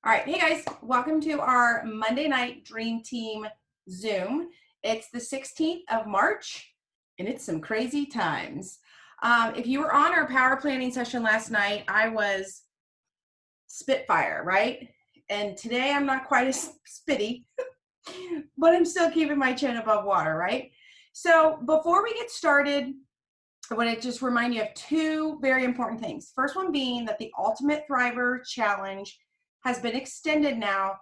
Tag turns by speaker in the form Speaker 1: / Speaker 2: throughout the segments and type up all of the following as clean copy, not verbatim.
Speaker 1: All right, hey guys, welcome to our Monday night Dream Team Zoom. It's the 16th of March, and it's some crazy times. If you were on our power planning session last night, I was Spitfire, right? And today I'm not quite as spitty, but I'm still keeping my chin above water, right? So before we get started, I want to just remind you of two very important things. First one being that the Ultimate Thriver Challenge has been extended now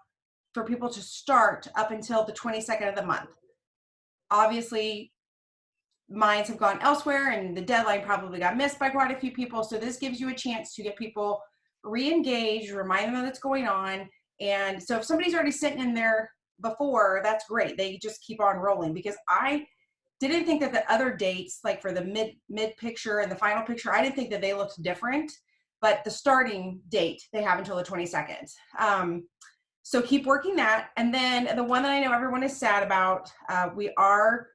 Speaker 1: for people to start up until the 22nd of the month. Obviously, minds have gone elsewhere and the deadline probably got missed by quite a few people. So this gives you a chance to get people re-engaged, remind them that it's going on. And so if somebody's already sitting in there before, that's great. They just keep on rolling, because I didn't think that the other dates, like for the mid picture and the final picture, I didn't think that they looked different, but the starting date, they have until the 22nd. So keep working that. And then the one that I know everyone is sad about, we are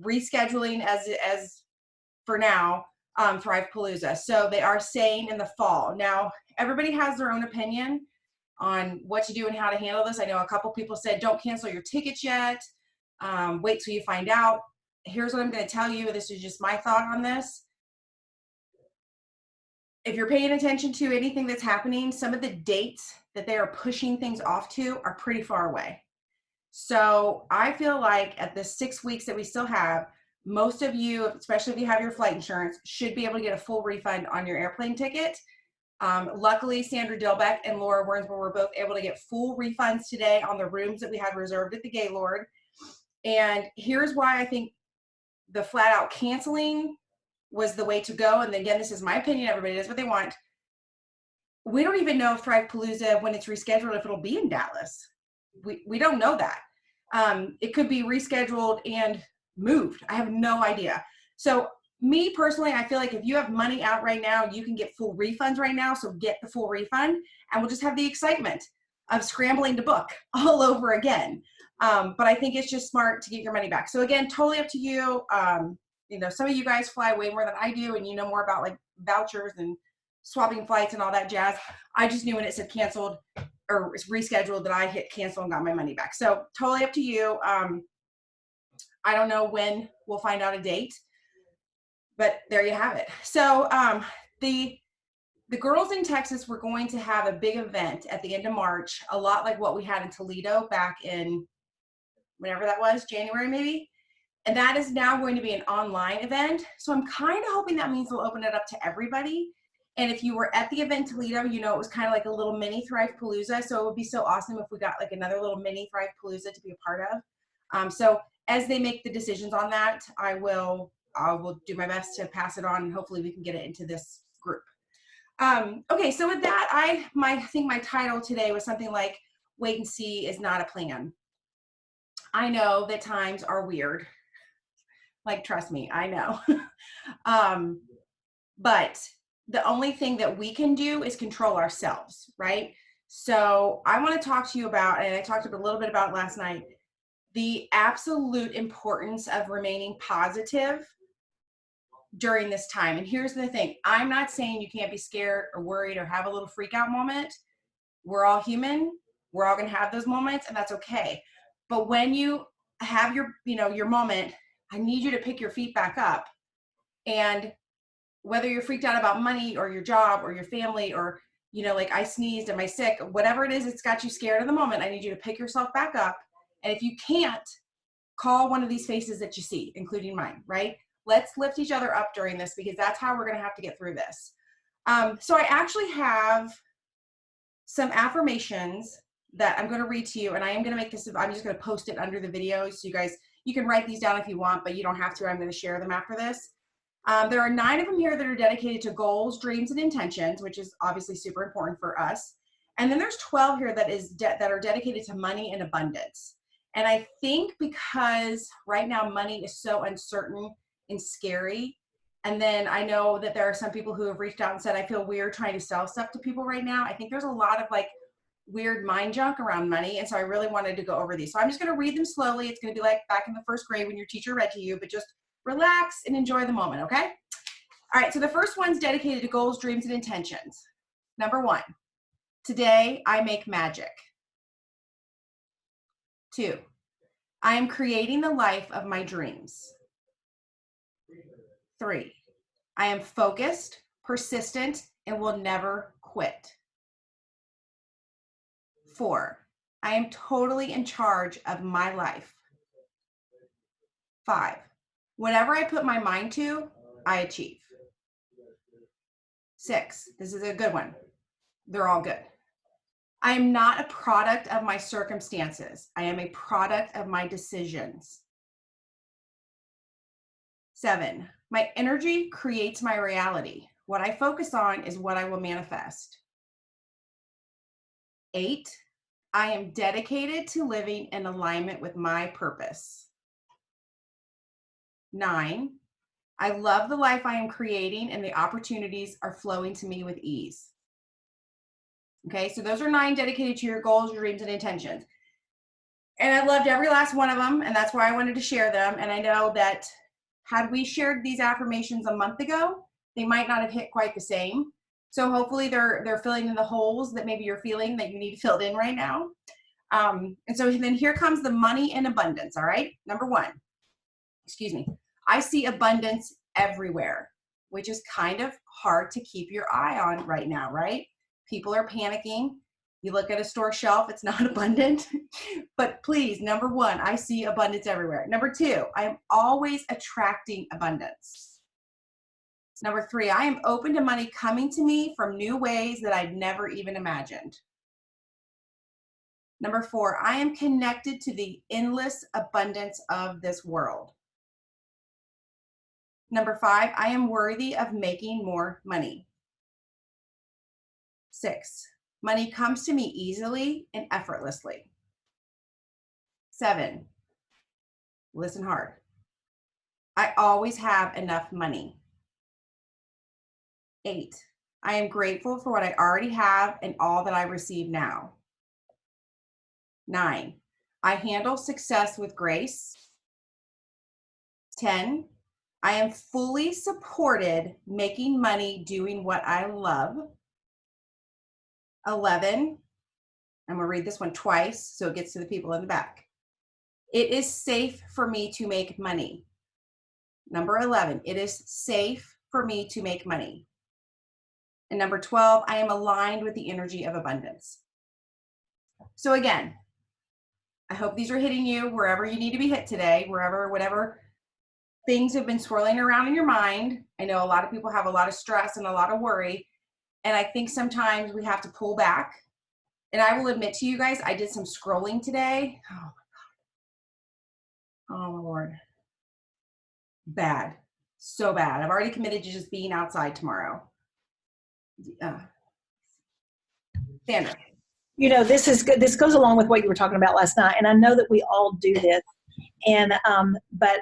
Speaker 1: rescheduling as for now, Thrive Palooza. So they are saying in the fall. Now, everybody has their own opinion on what to do and how to handle this. I know a couple people said, don't cancel your tickets yet. Wait till you find out. Here's what I'm going to tell you. This is just my thought on this. If you're paying attention to anything that's happening, some of the dates that they are pushing things off to are pretty far away. So I feel like at the 6 weeks that we still have, most of you, especially if you have your flight insurance, should be able to get a full refund on your airplane ticket. Luckily, Sandra Dilbeck and Laura Wernsma were both able to get full refunds today on the rooms that we had reserved at the Gaylord. And here's why I think the flat out canceling was the way to go. And again, this is my opinion. Everybody does what they want. We don't even know if Thrive Palooza, when it's rescheduled, if it'll be in Dallas. We don't know that. It could be rescheduled and moved. I have no idea. So me personally, I feel like if you have money out right now, you can get full refunds right now. So get the full refund, and we'll just have the excitement of scrambling to book all over again. But I think it's just smart to get your money back. So again, totally up to you. You know, some of you guys fly way more than I do, and you know more about like vouchers and swapping flights and all that jazz. I just knew when it said canceled or rescheduled that I hit cancel and got my money back. So totally up to you. I don't know when we'll find out a date, but there you have it. So the girls in Texas were going to have a big event at the end of March, a lot like what we had in Toledo back in whenever that was, January maybe. And that is now going to be an online event. So I'm kind of hoping that means they'll open it up to everybody. And if you were at the event in Toledo, you know it was kind of like a little mini Thrive Palooza. So it would be so awesome if we got like another little mini Thrive Palooza to be a part of. So as they make the decisions on that, I will do my best to pass it on, and hopefully we can get it into this group. Okay, so with that, I think my title today was something like "Wait and See is not a plan." I know that times are weird. Like, trust me, I know. But the only thing that we can do is control ourselves, right? So I want to talk to you about, and I talked a little bit about last night, the absolute importance of remaining positive during this time. And here's the thing. I'm not saying you can't be scared or worried or have a little freak out moment. We're all human. We're all going to have those moments, and that's okay. But when you have your moment, I need you to pick your feet back up. And whether you're freaked out about money or your job or your family, or, like I sneezed, am I sick, whatever it is, it's got you scared in the moment. I need you to pick yourself back up. And if you can't, call one of these faces that you see, including mine, right? Let's lift each other up during this, because that's how we're going to have to get through this. So I actually have some affirmations that I'm going to read to you, and I am going to make this, I'm just going to post it under the video. So you can write these down if you want, but you don't have to. I'm going to share them after this. There are 9 of them here that are dedicated to goals, dreams, and intentions, which is obviously super important for us. And then there's 12 here that are dedicated to money and abundance. And I think because right now money is so uncertain and scary. And then I know that there are some people who have reached out and said, I feel weird trying to sell stuff to people right now. I think there's a lot of like weird mind junk around money. And so I really wanted to go over these. So I'm just going to read them slowly. It's going to be like back in the first grade when your teacher read to you, but just relax and enjoy the moment, okay? All right, so the first one's dedicated to goals, dreams, and intentions. Number 1, Today, I make magic. 2, I am creating the life of my dreams. 3, I am focused, persistent, and will never quit. 4, I am totally in charge of my life. 5, whatever I put my mind to, I achieve. 6, this is a good one. They're all good. I am not a product of my circumstances. I am a product of my decisions. 7, my energy creates my reality. What I focus on is what I will manifest. 8, I am dedicated to living in alignment with my purpose. 9, I love the life I am creating and the opportunities are flowing to me with ease. Okay, so those are 9 dedicated to your goals, your dreams, and intentions. And I loved every last one of them, and that's why I wanted to share them. And I know that had we shared these affirmations a month ago, they might not have hit quite the same. So hopefully they're filling in the holes that maybe you're feeling that you need filled in right now. And so then here comes the money in abundance. All right, number 1, excuse me. I see abundance everywhere, which is kind of hard to keep your eye on right now, right? People are panicking. You look at a store shelf, it's not abundant. But please, number 1, I see abundance everywhere. Number 2, I am always attracting abundance. Number 3, I am open to money coming to me from new ways that I'd never even imagined. Number 4, I am connected to the endless abundance of this world. Number 5, I am worthy of making more money. 6, money comes to me easily and effortlessly. 7, listen hard. I always have enough money. 8, I am grateful for what I already have and all that I receive now. 9, I handle success with grace. 10, I am fully supported making money doing what I love. 11, I'm going to read this one twice so it gets to the people in the back. It is safe for me to make money. Number 11, it is safe for me to make money. And number 12, I am aligned with the energy of abundance. So again, I hope these are hitting you wherever you need to be hit today, whatever things have been swirling around in your mind. I know a lot of people have a lot of stress and a lot of worry. And I think sometimes we have to pull back. And I will admit to you guys, I did some scrolling today. Oh my God. Oh my Lord. Bad. So bad. I've already committed to just being outside tomorrow. Sandra.
Speaker 2: You know, this is good. This goes along with what you were talking about last night. And I know that we all do this. And, but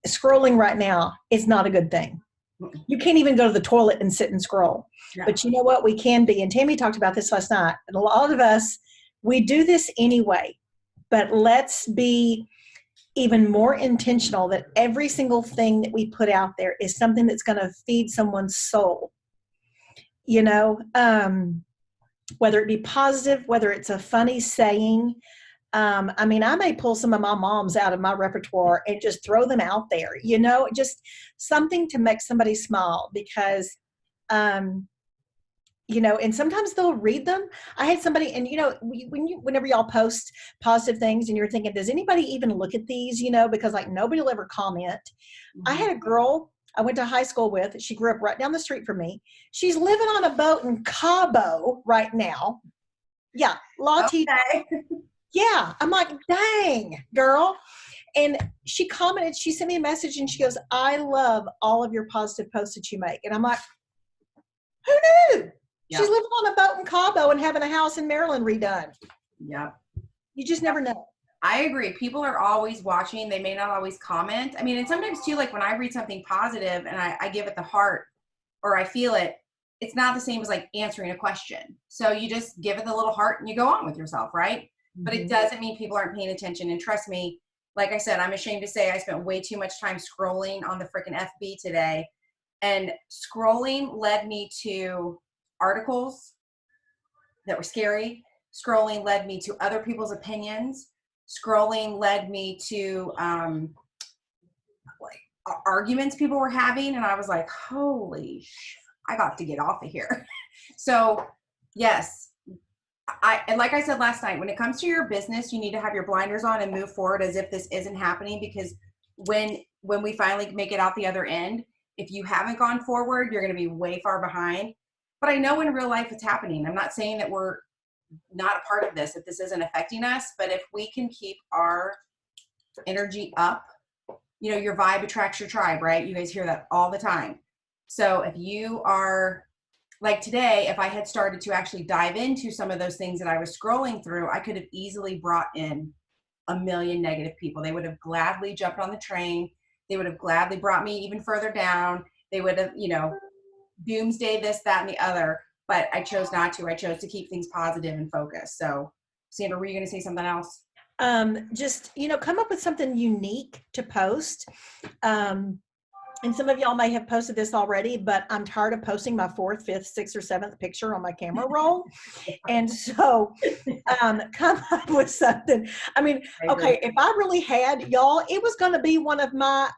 Speaker 2: scrolling right now is not a good thing. You can't even go to the toilet and sit and scroll. Yeah. But you know what? We can be. And Tammy talked about this last night. And a lot of us, we do this anyway. But let's be even more intentional that every single thing that we put out there is something that's going to feed someone's soul. You know, whether it be positive, whether it's a funny saying. I mean, I may pull some of my moms out of my repertoire and just throw them out there, you know, just something to make somebody smile because, you know, and sometimes they'll read them. I had somebody, and you know, whenever y'all post positive things and you're thinking, does anybody even look at these, you know, because like nobody will ever comment. Mm-hmm. I had a girl I went to high school with. She grew up right down the street from me. She's living on a boat in Cabo right now. Yeah. Okay. Yeah. I'm like, dang, girl. And she commented, she sent me a message and she goes, I love all of your positive posts that you make. And I'm like, who knew? Yep. She's living on a boat in Cabo and having a house in Maryland redone.
Speaker 1: Yeah.
Speaker 2: You just never know.
Speaker 1: I agree. People are always watching. They may not always comment. I mean, and sometimes too, like when I read something positive and I give it the heart or I feel it, it's not the same as like answering a question. So you just give it the little heart and you go on with yourself, right? Mm-hmm. But it doesn't mean people aren't paying attention. And trust me, like I said, I'm ashamed to say I spent way too much time scrolling on the freaking FB today. And scrolling led me to articles, that were scary. Scrolling led me to other people's opinions. Scrolling led me to like arguments people were having, and I was like, holy I got to get off of here. So yes, and like I said last night, when it comes to your business, you need to have your blinders on and move forward as if this isn't happening, because when we finally make it out the other end, if you haven't gone forward, you're going to be way far behind. But I know in real life it's happening. I'm not saying that we're not a part of this, that this isn't affecting us, but if we can keep our energy up, you know, your vibe attracts your tribe, right? You guys hear that all the time. So if you are like today, if I had started to actually dive into some of those things that I was scrolling through, I could have easily brought in a million negative people. They would have gladly jumped on the train. They would have gladly brought me even further down. They would have, you know, doomsday this, that, and the other. But I chose not to. I chose to keep things positive and focused. So, Sandra, were you going to say something else?
Speaker 2: Just, you know, come up with something unique to post. And some of y'all may have posted this already, but I'm tired of posting my 4th, 5th, 6th, or 7th picture on my camera roll. And so come up with something. I mean, okay, if I really had, y'all, it was going to be one of my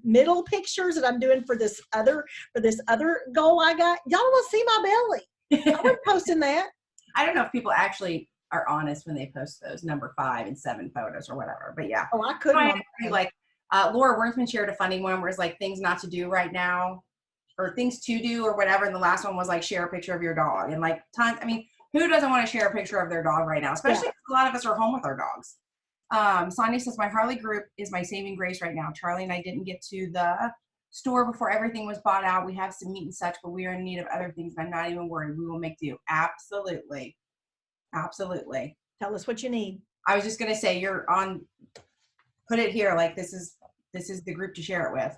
Speaker 2: middle pictures that I'm doing for this other goal I got. Y'all will see my belly. I was posting that.
Speaker 1: I don't know if people actually are honest when they post those number 5 and 7 photos or whatever, but yeah.
Speaker 2: Oh, I couldn't.
Speaker 1: Like Laura Wernsman shared a funny one where it's like things not to do right now or things to do or whatever. And the last one was like share a picture of your dog. And like tons, I mean, who doesn't want to share a picture of their dog right now? Especially because a lot of us are home with our dogs. Sonia says, my Harley group is my saving grace right now. Charlie and I didn't get to the store before everything was bought out. We have some meat and such, but we are in need of other things. And I'm not even worried. We will make do. Absolutely. Absolutely.
Speaker 2: Tell us what you need.
Speaker 1: I was just going to say, you're on, put it here. Like this is the group to share it with.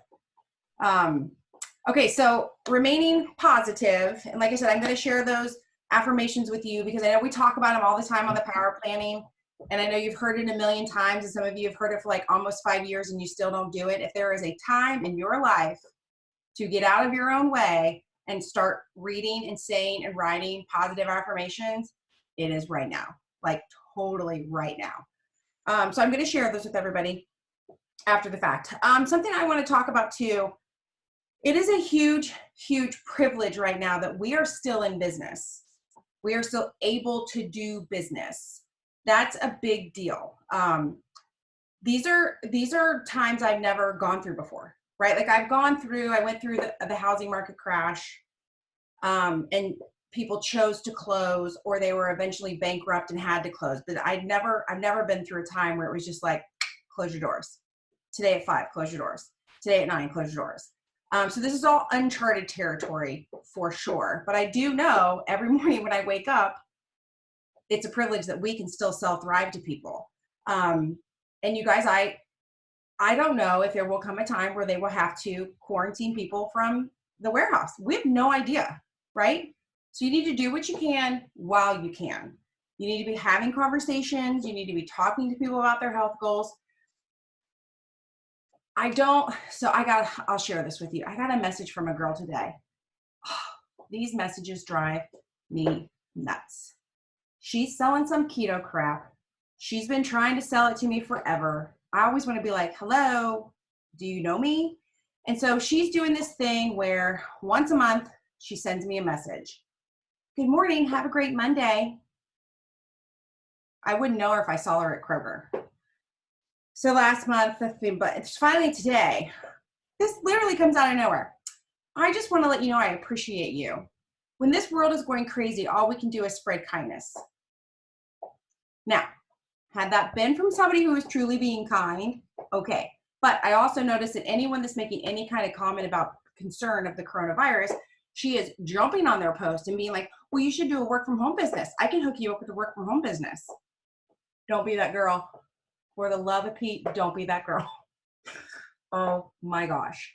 Speaker 1: Okay. So remaining positive. And like I said, I'm going to share those affirmations with you because I know we talk about them all the time on the power planning. And I know you've heard it a million times, and some of you have heard it for like almost 5 years and you still don't do it. If there is a time in your life to get out of your own way and start reading and saying and writing positive affirmations, it is right now, like totally right now. So I'm going to share this with everybody after the fact. Something I want to talk about too, it is a huge, huge privilege right now that we are still in business. We are still able to do business. That's a big deal. These are times I've never gone through before, right? Like I went through the housing market crash, and people chose to close or they were eventually bankrupt and had to close. But I've never been through a time where it was just like, close your doors. Today at 5, close your doors. Today at 9, close your doors. So this is all uncharted territory for sure. But I do know every morning when I wake up, it's a privilege that we can still sell Thrive to people. And you guys, I don't know if there will come a time where they will have to quarantine people from the warehouse. We have no idea, right? So you need to do what you can while you can. You need to be having conversations. You need to be talking to people about their health goals. I'll share this with you. I got a message from a girl today. These messages drive me nuts. She's selling some keto crap. She's been trying to sell it to me forever. I always want to be like, hello, do you know me? And so she's doing this thing where once a month, she sends me a message. Good morning. Have a great Monday. I wouldn't know her if I saw her at Kroger. So last month, but it's finally today. This literally comes out of nowhere. I just want to let you know I appreciate you. When this world is going crazy, all we can do is spread kindness. Now, had that been from somebody who is truly being kind, okay. But I also noticed that anyone that's making any kind of comment about concern of the coronavirus, she is jumping on their post and being like, well, you should do a work from home business. I can hook you up with a work from home business. Don't be that girl. For the love of Pete, don't be that girl. Oh my gosh.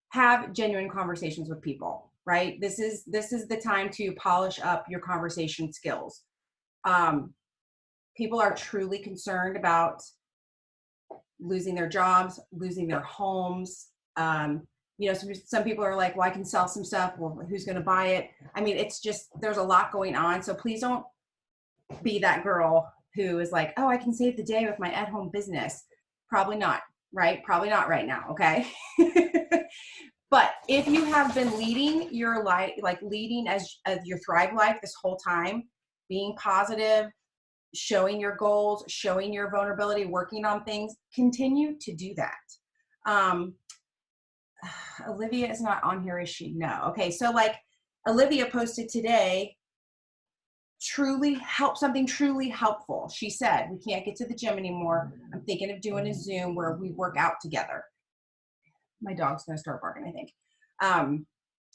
Speaker 1: Have genuine conversations with people, right? This is the time to polish up your conversation skills. People are truly concerned about losing their jobs, losing their homes. You know, some people are like, well, I can sell some stuff. Well, who's going to buy it? I mean, it's just, there's a lot going on. So please don't be that girl who is like, oh, I can save the day with my at-home business. Probably not, right? Probably not right now. Okay. But if you have been leading your life, like leading as your Thrive life this whole time, being positive, showing your goals, showing your vulnerability, working on things, continue to do that. Olivia is not on here, is she? No. Okay. So like Olivia posted today, something truly helpful. She said, we can't get to the gym anymore. I'm thinking of doing a Zoom where we work out together. My dog's going to start barking, I think.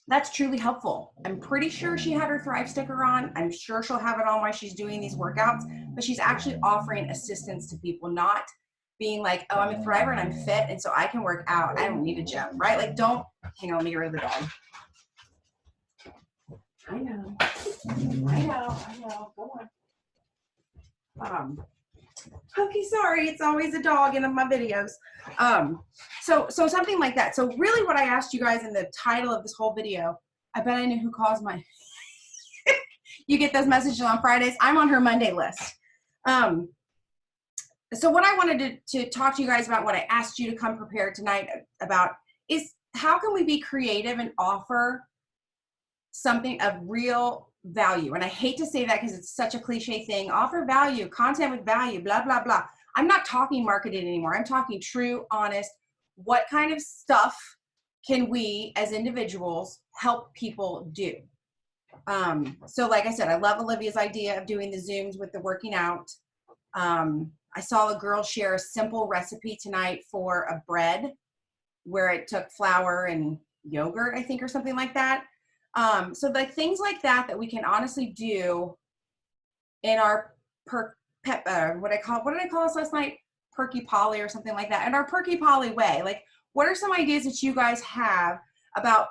Speaker 1: That's truly helpful. I'm pretty sure she had her Thrive sticker on. I'm sure she'll have it on while she's doing these workouts, but she's actually offering assistance to people, not being like, oh, I'm a Thriver and I'm fit, and so I can work out. I don't need a gym, right? Like, don't, hang on, let me get rid of the dog. I know. Go on. Okay, sorry, it's always a dog in my videos. So something like that. So really what I asked you guys in the title of this whole video, I bet I knew who caused my, you get those messages on Fridays. I'm on her Monday list. So what I wanted to talk to you guys about, what I asked you to come prepared tonight about, is how can we be creative and offer something of real value? And I hate to say that because it's such a cliche thing. Offer value, content with value, blah, blah, blah. I'm not talking marketing anymore. I'm talking true, honest. What kind of stuff can we as individuals help people do? So like I said, I love Olivia's idea of doing the Zooms with the working out. I saw a girl share a simple recipe tonight for a bread where it took flour and yogurt, I think, or something like that. So like things like that we can honestly do in our what did I call us last night? Perky Polly or something like that. In our Perky Polly way, like what are some ideas that you guys have about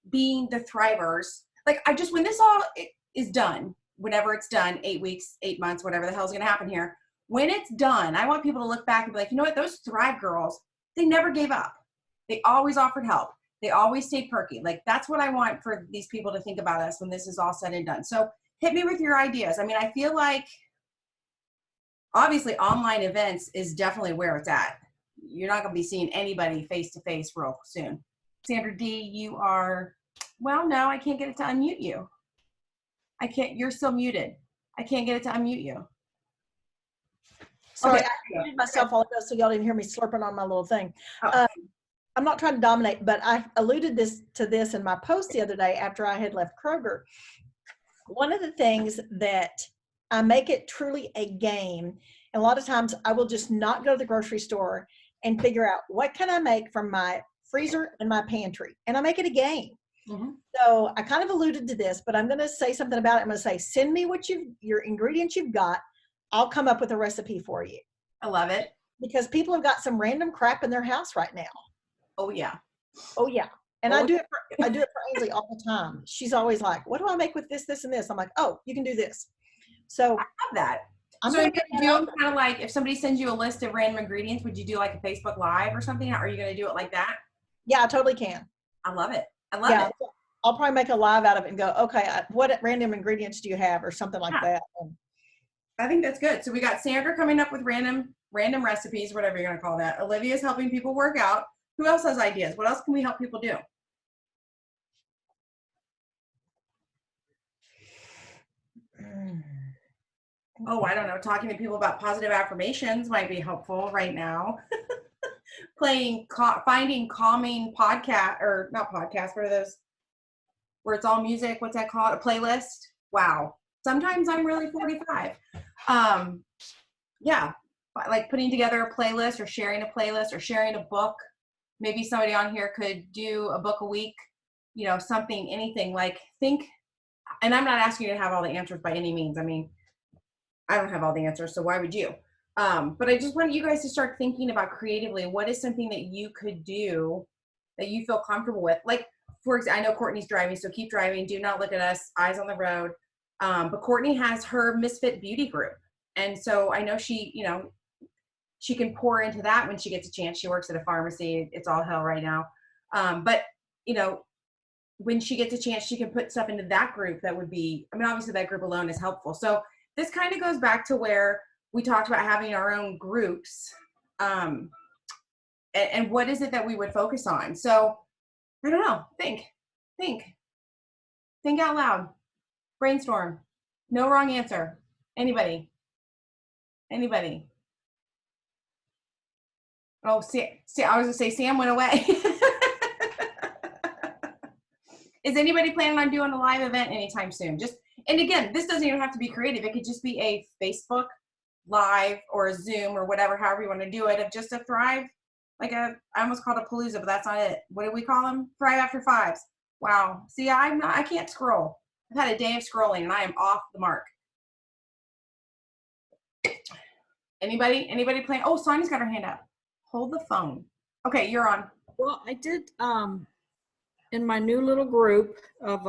Speaker 1: being the Thrivers? Like when this all is done, whenever it's done, 8 weeks, 8 months, whatever the hell's going to happen here. When it's done, I want people to look back and be like, you know what? Those Thrive girls, they never gave up. They always offered help. They always stayed perky. Like that's what I want for these people to think about us when this is all said and done. So hit me with your ideas. I mean, I feel like obviously online events is definitely where it's at. You're not going to be seeing anybody face to face real soon. Sandra D, you are, well, no, I can't get it to unmute you. I can't, you're still muted. I can't get it to unmute you.
Speaker 2: Sorry,
Speaker 1: okay.
Speaker 2: I muted myself all ago so y'all didn't hear me slurping on my little thing.
Speaker 1: Oh.
Speaker 2: I'm not trying to dominate, but I alluded to this in my post the other day after I had left Kroger. One of the things that I make it truly a game, and a lot of times I will just not go to the grocery store and figure out what can I make from my freezer and my pantry, and I make it a game. Mm-hmm. So I kind of alluded to this, but I'm going to say something about it. I'm going to say, send me your ingredients you've got. I'll come up with a recipe for you.
Speaker 1: I love it.
Speaker 2: Because people have got some random crap in their house right now.
Speaker 1: Oh yeah.
Speaker 2: Oh yeah. And I do it for Ainsley all the time. She's always like, what do I make with this, this, and this? I'm like, oh, you can do this. So
Speaker 1: I love that. So you're going to do them kind of like, if somebody sends you a list of random ingredients, would you do like a Facebook Live or something? Are you going to do it like that?
Speaker 2: Yeah, I totally can.
Speaker 1: I love it. I love it.
Speaker 2: I'll probably make a live out of it and go, okay, what random ingredients do you have or something like that.
Speaker 1: I think that's good. So we got Sandra coming up with random recipes, whatever you're going to call that. Olivia's helping people work out. Who else has ideas? What else can we help people do? Oh, I don't know. Talking to people about positive affirmations might be helpful right now. Finding calming podcast, or not podcast, what are those? Where it's all music. What's that called? A playlist. Wow. Sometimes I'm really 45. Yeah. Like putting together a playlist or sharing a playlist or sharing a book. Maybe somebody on here could do a book a week, you know, something, anything. Like think, and I'm not asking you to have all the answers by any means. I mean, I don't have all the answers, so why would you? But I just want you guys to start thinking about creatively, what is something that you could do that you feel comfortable with? Like, for example, I know Courtney's driving, so keep driving. Do not look at us, eyes on the road. But Courtney has her Misfit Beauty group. And so I know she, you know, she can pour into that when she gets a chance. She works at a pharmacy. It's all hell right now. But, when she gets a chance, she can put stuff into that group that would be, obviously that group alone is helpful. So this kind of goes back to where we talked about having our own groups. And what is it that we would focus on? So I don't know. Think out loud, brainstorm. No wrong answer. Anybody? Oh, see, I was gonna say Sam went away. Is anybody planning on doing a live event anytime soon? And again, this doesn't even have to be creative. It could just be a Facebook live or a Zoom or whatever, however you want to do it, of just a Thrive, I almost called it Palooza, but that's not it. What do we call them? Thrive After Fives. Wow. See, I can't scroll. I've had a day of scrolling and I am off the mark. Anybody plan? Oh, Sonia's got her hand up. Hold the phone. Okay, you're on.
Speaker 3: Well, I did, in my new little group of,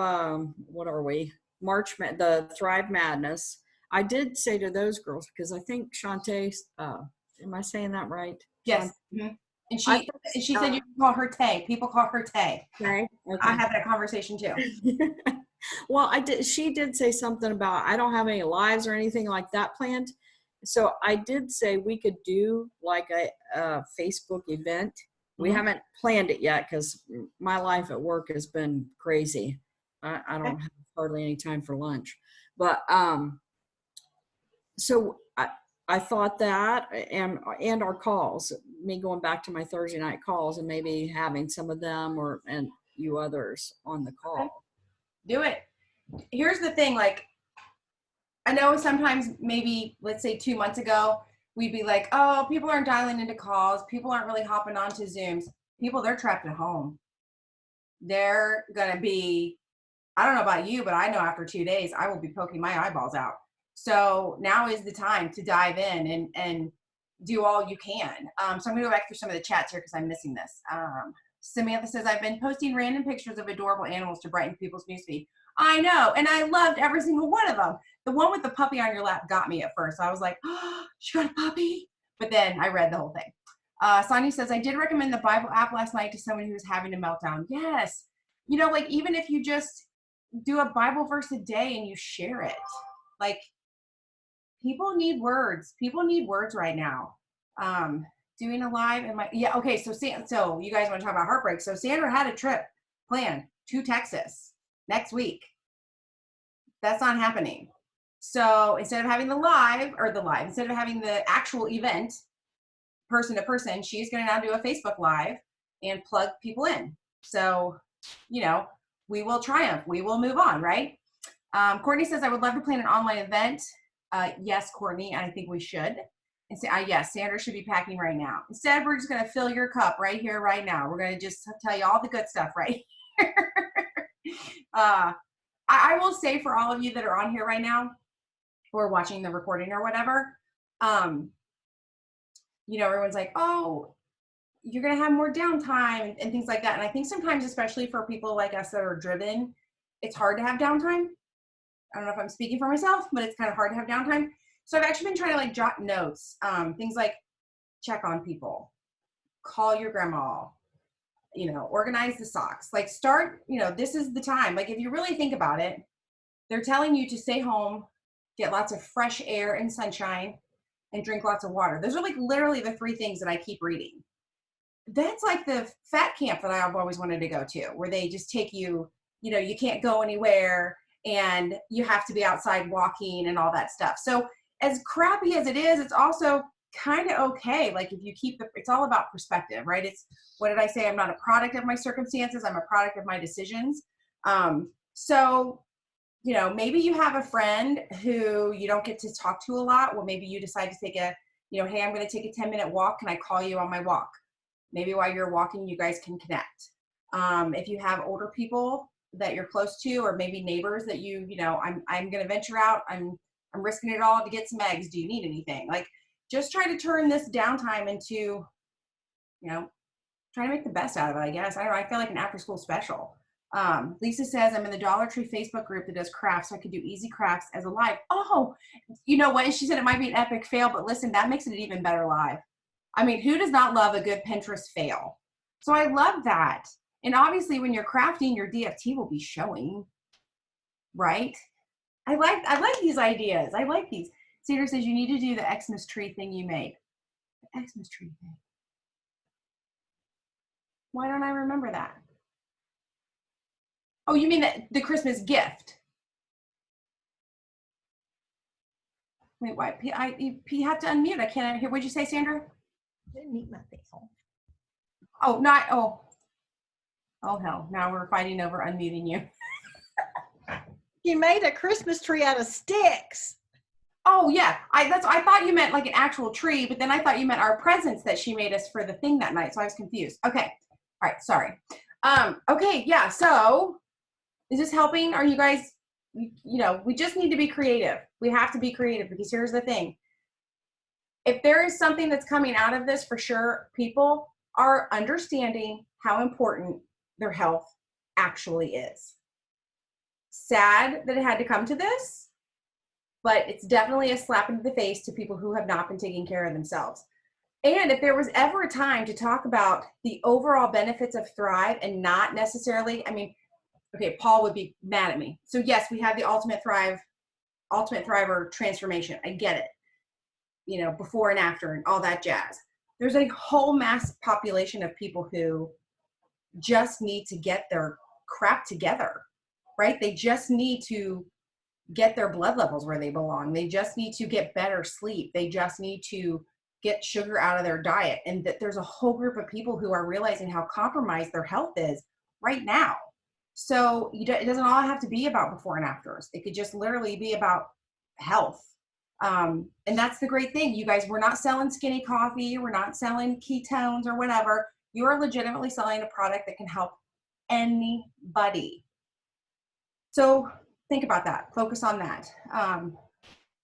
Speaker 3: what are we? The Thrive Madness. I did say to those girls, because I think Shantae, am I saying that right?
Speaker 1: Yes. Mm-hmm. And she said you can call her Tay. People call her Tay.
Speaker 3: Okay.
Speaker 1: I had that conversation too.
Speaker 3: Well, she did say something about, I don't have any lives or anything like that planned. So I did say we could do like a Facebook event. We haven't planned it yet because my life at work has been crazy. I don't have hardly any time for lunch, but so I thought that and our calls, me going back to my Thursday night calls and maybe having some of them and you others on the call.
Speaker 1: Okay. Do it. Here's the thing, I know sometimes maybe, let's say 2 months ago, we'd be like, oh, people aren't dialing into calls. People aren't really hopping onto Zooms. People, they're trapped at home. They're going to be, I don't know about you, but I know after 2 days, I will be poking my eyeballs out. So now is the time to dive in and do all you can. So I'm going to go back through some of the chats here because I'm missing this. Samantha says, I've been posting random pictures of adorable animals to brighten people's newsfeed. I know, and I loved every single one of them. The one with the puppy on your lap got me at first. I was like, oh, she got a puppy? But then I read the whole thing. Sonia says, I did recommend the Bible app last night to someone who was having a meltdown. Yes. Even if you just do a Bible verse a day and you share it, people need words. People need words right now. Doing a live okay. So you guys want to talk about heartbreak. So Sandra had a trip planned to Texas next week. That's not happening. So instead of having instead of having the actual event person to person, she's going to now do a Facebook live and plug people in. So, we will triumph. We will move on, right? Courtney says, I would love to plan an online event. Yes, Courtney, I think we should. And say, yes, Sandra should be packing right now. Instead, we're just going to fill your cup right here, right now. We're going to just tell you all the good stuff right here. I will say for all of you that are on here right now or watching the recording or whatever, everyone's like, oh, you're going to have more downtime and things like that. And I think sometimes, especially for people like us that are driven, it's hard to have downtime. I don't know if I'm speaking for myself, but it's kind of hard to have downtime. So I've actually been trying to jot notes, things like check on people, call your grandma, organize the socks, start, this is the time. If you really think about it, they're telling you to stay home, get lots of fresh air and sunshine, and drink lots of water. Those are literally the 3 things that I keep reading. That's the fat camp that I've always wanted to go to, where they just take you, you can't go anywhere and you have to be outside walking and all that stuff. So as crappy as it is, it's also kind of okay. If you keep it's all about perspective, right? It's, what did I say? I'm not a product of my circumstances. I'm a product of my decisions. So, maybe you have a friend who you don't get to talk to a lot. Well, maybe you decide to take hey, I'm going to take a 10-minute walk. Can I call you on my walk? Maybe while you're walking, you guys can connect. If you have older people that you're close to, or maybe neighbors that I'm going to venture out. I'm risking it all to get some eggs. Do you need anything? Just try to turn this downtime into, trying to make the best out of it, I guess. I don't know. I feel like an after school special. Lisa says, I'm in the Dollar Tree Facebook group that does crafts, so I could do easy crafts as a live. Oh, you know what? She said it might be an epic fail, but listen, that makes it an even better live. Who does not love a good Pinterest fail? So I love that. And obviously when you're crafting, your DFT will be showing, right? I like these ideas. I like these. Cedar says you need to do the Xmas tree thing you made. The Xmas tree thing. Why don't I remember that? Oh, you mean the Christmas gift? Wait, what? You have to unmute. I can't hear. What'd you say, Sandra?
Speaker 2: Didn't eat my face off.
Speaker 1: Oh, not. Oh. Oh hell! Now we're fighting over unmuting you.
Speaker 2: You made a Christmas tree out of sticks.
Speaker 1: Oh yeah, I thought you meant like an actual tree, but then I thought you meant our presents that she made us for the thing that night. So I was confused. Okay, all right, sorry. Okay, yeah. So is this helping? Are you guys? We just need to be creative. We have to be creative because here's the thing. If there is something that's coming out of this, for sure, people are understanding how important their health actually is. Sad that it had to come to this, but it's definitely a slap into the face to people who have not been taking care of themselves. And if there was ever a time to talk about the overall benefits of Thrive and not necessarily, okay, Paul would be mad at me. So yes, we have the Ultimate Thriver transformation. I get it. Before and after and all that jazz. There's a whole mass population of people who just need to get their crap together, right? They just need to get their blood levels where they belong. They just need to get better sleep. They just need to get sugar out of their diet. And that there's a whole group of people who are realizing how compromised their health is right now. So it doesn't all have to be about before and afters. It could just literally be about health. And that's the great thing. You guys, we're not selling skinny coffee. We're not selling ketones or whatever. You are legitimately selling a product that can help anybody. So think about that. Focus on that. I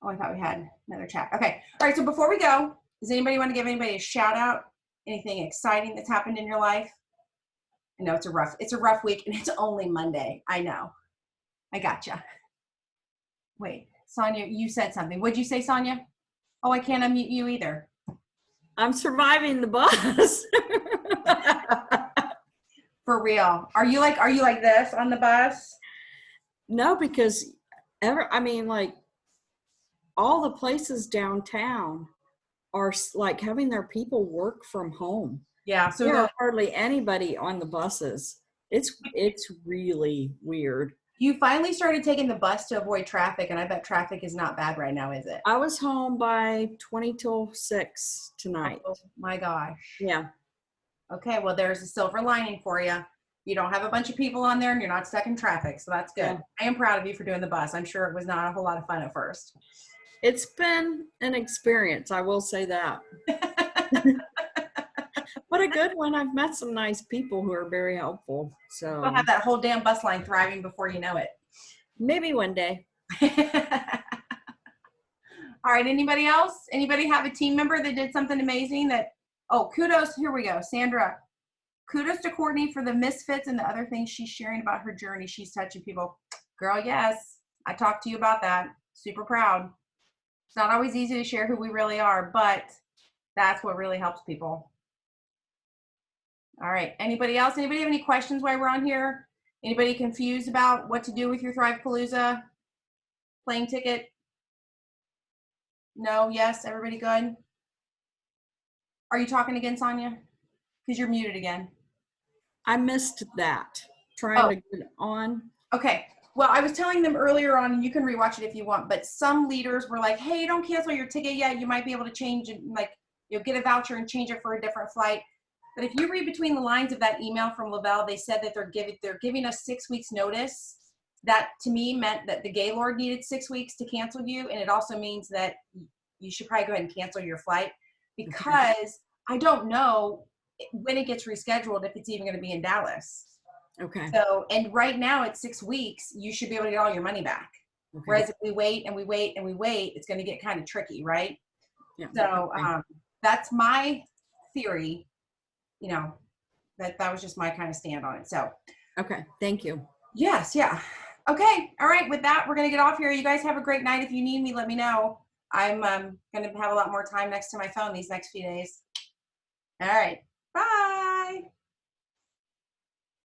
Speaker 1: thought we had another chat. Okay. All right. So before we go, does anybody want to give anybody a shout out? Anything exciting that's happened in your life? I know it's a rough week and it's only Monday. I know. I gotcha. Wait, Sonia, you said something. What'd you say, Sonia? Oh, I can't unmute you either.
Speaker 3: I'm surviving the bus.
Speaker 1: For real. Are you like this on the bus?
Speaker 3: No, because all the places downtown are like having their people work from home.
Speaker 1: Yeah. So
Speaker 3: there are hardly anybody on the buses. It's really weird.
Speaker 1: You finally started taking the bus to avoid traffic, and I bet traffic is not bad right now, is it?
Speaker 3: I was home by 20 till 6 tonight.
Speaker 1: Oh my gosh.
Speaker 3: Yeah.
Speaker 1: Okay, well, there's a silver lining for you. You don't have a bunch of people on there and you're not stuck in traffic, so that's good. Yeah. I am proud of you for doing the bus. I'm sure it was not a whole lot of fun at first.
Speaker 3: It's been an experience, I will say that. But a good one. I've met some nice people who are very helpful. So
Speaker 1: we'll have that whole damn bus line thriving before you know it.
Speaker 3: Maybe one day.
Speaker 1: All right, anybody else? Anybody have a team member that did something amazing kudos, here we go. Sandra, kudos to Courtney for the misfits and the other things she's sharing about her journey. She's touching people. Girl, yes, I talked to you about that. Super proud. It's not always easy to share who we really are, but that's what really helps people. All right, anybody else? Anybody have any questions while we're on here? Anybody confused about what to do with your Thrive-Palooza plane ticket? No, yes, everybody good? Are you talking again, Sonia? Because you're muted again.
Speaker 3: I missed that. Trying to get on.
Speaker 1: Okay. Well, I was telling them earlier on, and you can rewatch it if you want, but some leaders were like, hey, don't cancel your ticket yet. You might be able to change it, you'll get a voucher and change it for a different flight. But if you read between the lines of that email from Lavelle, they said that they're giving us 6 weeks notice. That to me meant that the Gaylord needed 6 weeks to cancel you. And it also means that you should probably go ahead and cancel your flight, because I don't know when it gets rescheduled, if it's even going to be in Dallas.
Speaker 3: Okay.
Speaker 1: So, and right now it's 6 weeks, you should be able to get all your money back. Okay. Whereas if we wait and we wait and we wait, it's going to get kind of tricky, right? Yeah. So that's my theory. That was just my kind of stand on it. So.
Speaker 3: Okay. Thank you.
Speaker 1: Yes. Yeah. Okay. All right. With that, we're going to get off here. You guys have a great night. If you need me, let me know. I'm going to have a lot more time next to my phone these next few days. All right. Bye.